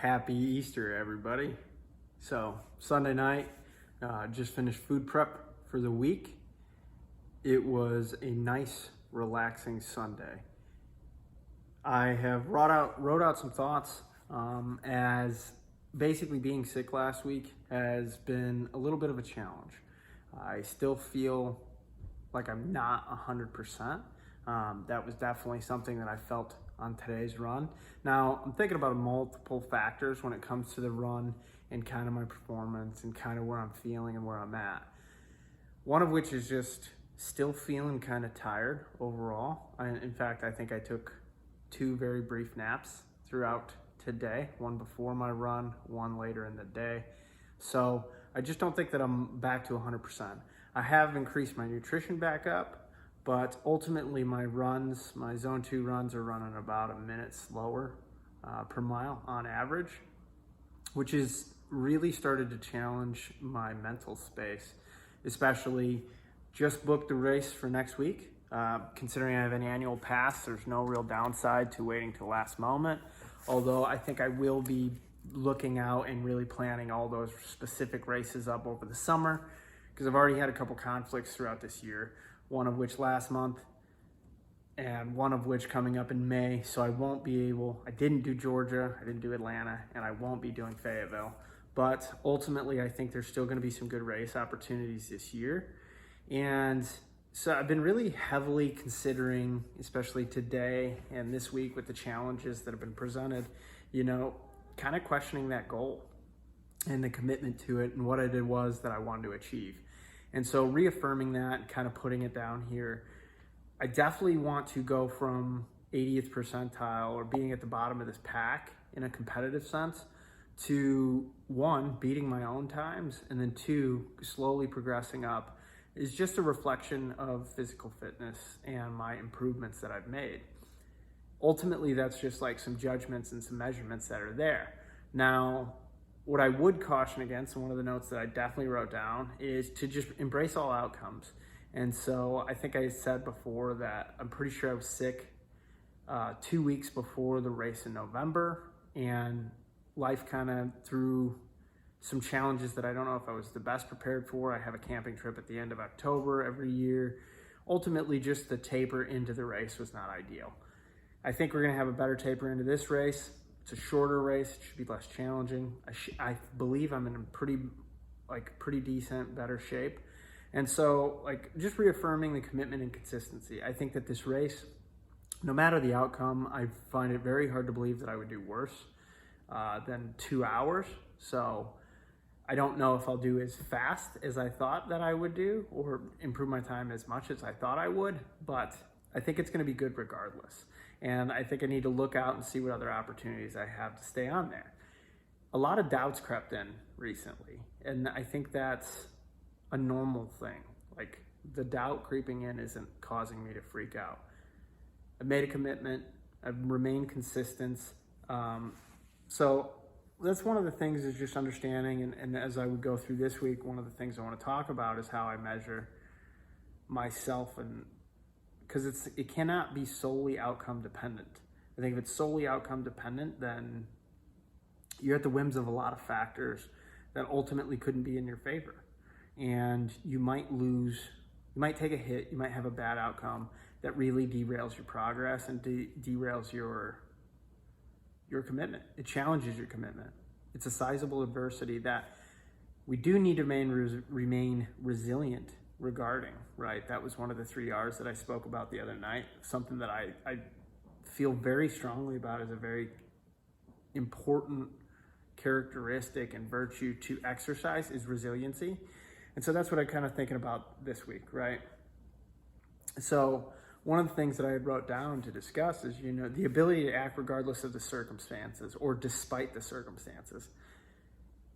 Happy Easter, everybody. So, Sunday night, just finished food prep for the week. It was a nice, relaxing Sunday. I have wrote out some thoughts as basically being sick last week has been a little bit of a challenge. I still feel like I'm not 100%. That was definitely something that I felt on today's run. Now, I'm thinking about multiple factors when it comes to the run and kind of my performance and kind of where I'm feeling and where I'm at. One of which is just still feeling kind of tired overall. In fact, I think I took 2 very brief naps throughout today, one before my run, one later in the day. So I just don't think that I'm back to 100%. I have increased my nutrition back up, but ultimately my zone 2 runs are running about a minute slower per mile on average, which has really started to challenge my mental space, especially just booked the race for next week. Considering I have an annual pass, there's no real downside to waiting till last moment. Although I think I will be looking out and really planning all those specific races up over the summer, because I've already had a couple conflicts throughout this year, one of which last month and one of which coming up in May. So I didn't do Georgia, I didn't do Atlanta, and I won't be doing Fayetteville. But ultimately, I think there's still going to be some good race opportunities this year. And so I've been really heavily considering, especially today and this week with the challenges that have been presented, kind of questioning that goal and the commitment to it and what it was that I wanted to achieve. And so reaffirming that and kind of putting it down here, I definitely want to go from 80th percentile or being at the bottom of this pack in a competitive sense to 1, beating my own times, and then 2, slowly progressing up is just a reflection of physical fitness and my improvements that I've made. Ultimately, that's just like some judgments and some measurements that are there. Now, what I would caution against, and one of the notes that I definitely wrote down, is to just embrace all outcomes. And so I think I said before that I'm pretty sure I was sick 2 weeks before the race in November, and life kind of threw some challenges that I don't know if I was the best prepared for. I have a camping trip at the end of October every year. Ultimately, just the taper into the race was not ideal. I think we're gonna have a better taper into this race. It's a shorter race, it should be less challenging. I believe I'm in pretty decent, better shape. And so just reaffirming the commitment and consistency. I think that this race, no matter the outcome, I find it very hard to believe that I would do worse than 2 hours. So I don't know if I'll do as fast as I thought that I would do or improve my time as much as I thought I would, but I think it's gonna be good regardless. And I think I need to look out and see what other opportunities I have to stay on there. A lot of doubts crept in recently, and I think that's a normal thing. Like, the doubt creeping in isn't causing me to freak out. I've made a commitment, I've remained consistent. So that's one of the things, is just understanding, and as I would go through this week, one of the things I want to talk about is how I measure myself, and because it cannot be solely outcome dependent. I think if it's solely outcome dependent, then you're at the whims of a lot of factors that ultimately couldn't be in your favor. And you might lose, you might take a hit, you might have a bad outcome that really derails your progress and derails your commitment. It challenges your commitment. It's a sizable adversity that we do need to remain resilient regarding, right? That was one of the 3 R's that I spoke about the other night. Something that I feel very strongly about as a very important characteristic and virtue to exercise is resiliency. And so that's what I'm kind of thinking about this week, right? So one of the things that I had wrote down to discuss is, the ability to act regardless of the circumstances or despite the circumstances.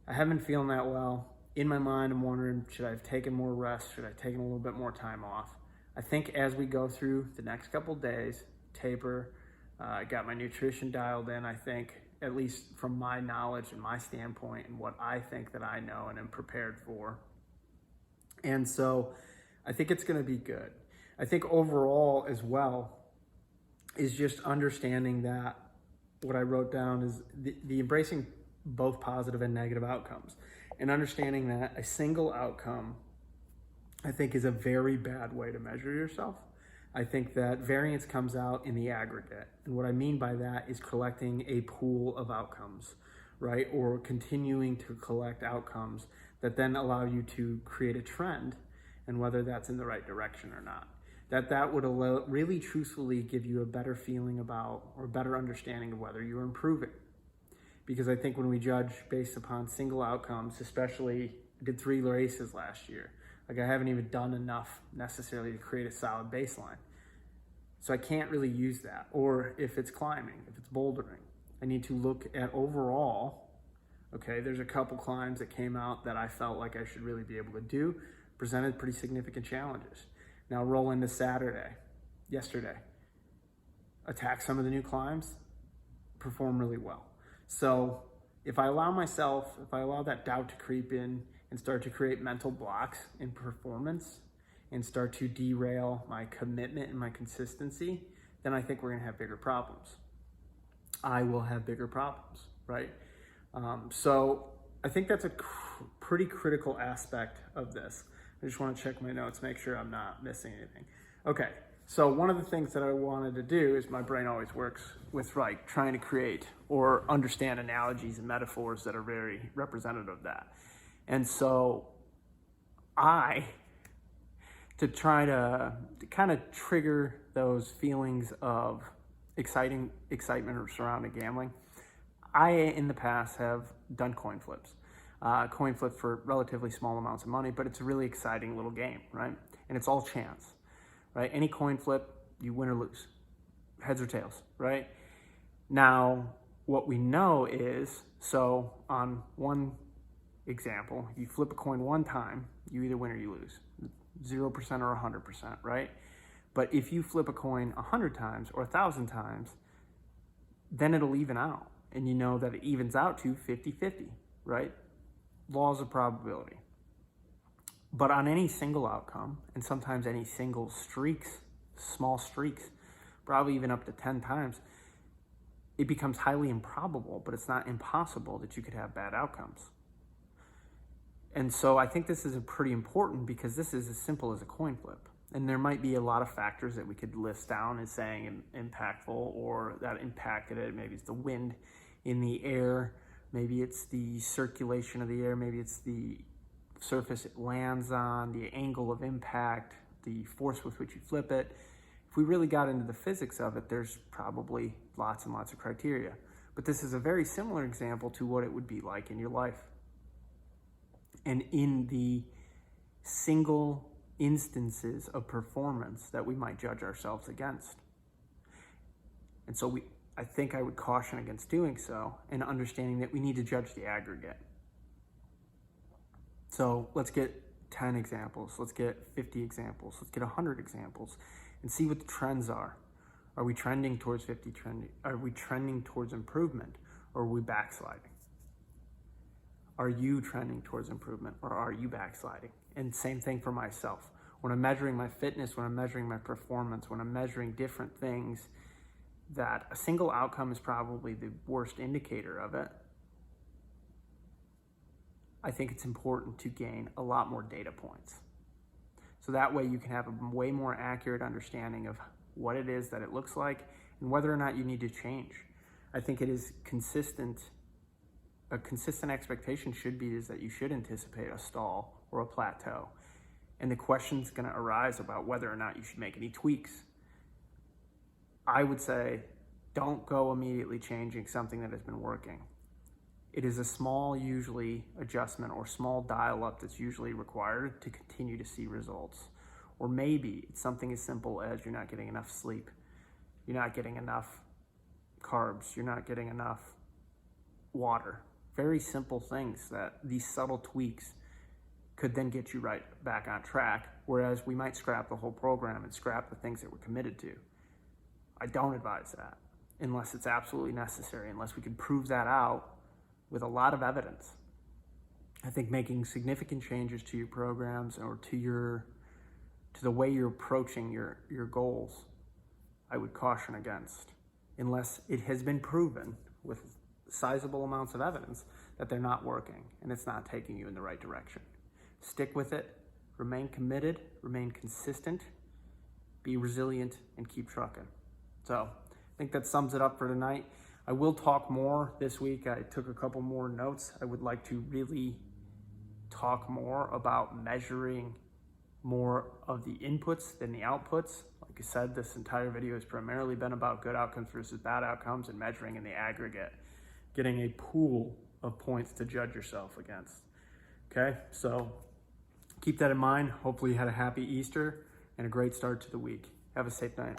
I haven't been feeling that well. In my mind, I'm wondering, should I have taken more rest? Should I have taken a little bit more time off? I think as we go through the next couple days, taper, I got my nutrition dialed in, I think, at least from my knowledge and my standpoint and what I think that I know and am prepared for. And so I think it's going to be good. I think overall as well is just understanding that what I wrote down is the embracing both positive and negative outcomes. And understanding that a single outcome, I think, is a very bad way to measure yourself. I think that variance comes out in the aggregate. And what I mean by that is collecting a pool of outcomes, right? Or continuing to collect outcomes that then allow you to create a trend, and whether that's in the right direction or not. That would really truthfully give you a better feeling about, or a better understanding of whether you're improving. Because I think when we judge based upon single outcomes, especially, I did 3 races last year. Like, I haven't even done enough necessarily to create a solid baseline. So I can't really use that. Or if it's climbing, if it's bouldering, I need to look at overall, okay, there's a couple climbs that came out that I felt like I should really be able to do, presented pretty significant challenges. Now roll into yesterday, attack some of the new climbs, perform really well. So if I allow that doubt to creep in and start to create mental blocks in performance and start to derail my commitment and my consistency, then I think we're gonna have bigger problems. I will have bigger problems, right? So I think that's a pretty critical aspect of this. I just wanna check my notes, make sure I'm not missing anything. Okay, so one of the things that I wanted to do is, my brain always works with trying to create or understand analogies and metaphors that are very representative of that. And so to try to kind of trigger those feelings of excitement surrounding gambling, I in the past have done coin flips. Coin flip for relatively small amounts of money, but it's a really exciting little game, right? And it's all chance, right? Any coin flip, you win or lose, heads or tails, right? Now, what we know is, so on one example, you flip a coin one time, you either win or you lose, 0% or 100%, right? But if you flip a coin 100 times or 1,000 times, then it'll even out. And you know that it evens out to 50-50, right? Laws of probability. But on any single outcome, and sometimes any single small streaks, probably even up to 10 times, it becomes highly improbable, but it's not impossible that you could have bad outcomes. And so I think this is pretty important, because this is as simple as a coin flip. And there might be a lot of factors that we could list down as saying impactful, or that impacted it. Maybe it's the wind in the air, maybe it's the circulation of the air, maybe it's the surface it lands on, the angle of impact, the force with which you flip it. If we really got into the physics of it, there's probably lots and lots of criteria. But this is a very similar example to what it would be like in your life. And in the single instances of performance that we might judge ourselves against. And so I think I would caution against doing so, and understanding that we need to judge the aggregate. So let's get 10 examples, let's get 50 examples, let's get 100 examples, and see what the trends are. Are we trending towards Are we trending towards improvement, or are we backsliding? Are you trending towards improvement, or are you backsliding? And same thing for myself. When I'm measuring my fitness, when I'm measuring my performance, when I'm measuring different things, that a single outcome is probably the worst indicator of it. I think it's important to gain a lot more data points. So that way you can have a way more accurate understanding of what it is that it looks like, and whether or not you need to change. I think it is consistent. A consistent expectation should be is that you should anticipate a stall or a plateau. And the question's gonna arise about whether or not you should make any tweaks. I would say, don't go immediately changing something that has been working. It is a small, usually, adjustment or small dial-up that's usually required to continue to see results. Or maybe it's something as simple as you're not getting enough sleep, you're not getting enough carbs, you're not getting enough water. Very simple things that these subtle tweaks could then get you right back on track, whereas we might scrap the whole program and scrap the things that we're committed to. I don't advise that unless it's absolutely necessary, unless we can prove that out with a lot of evidence. I think making significant changes to your programs or to the way you're approaching your goals, I would caution against, unless it has been proven with sizable amounts of evidence that they're not working and it's not taking you in the right direction. Stick with it, remain committed, remain consistent, be resilient, and keep trucking. So I think that sums it up for tonight. I will talk more this week. I took a couple more notes. I would like to really talk more about measuring more of the inputs than the outputs. Like I said, this entire video has primarily been about good outcomes versus bad outcomes and measuring in the aggregate, getting a pool of points to judge yourself against. Okay, so keep that in mind. Hopefully you had a happy Easter and a great start to the week. Have a safe night.